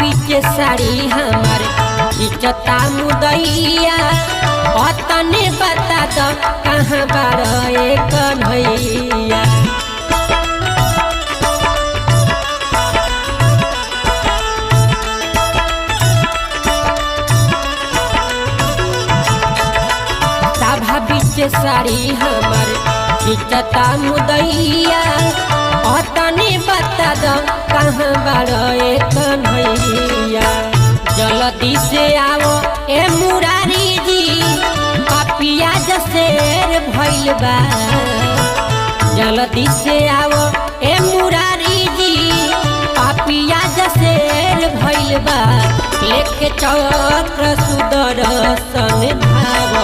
बीच साड़ी हमार खिंचता मुदैया तने बता दो कहाँ बारे कन्हैया। सभा बीच साड़ी हमार खिंचता मुदैया तने बता दो कहाँ बारे कन्हैया। जल्दी से आओ ए मुरारी जी पपिया जसेर भइल बा। जल्दी से आओ ए मुरारी जी पपिया जसेर भइल बा। लेके चक्र सुदर्शन भाव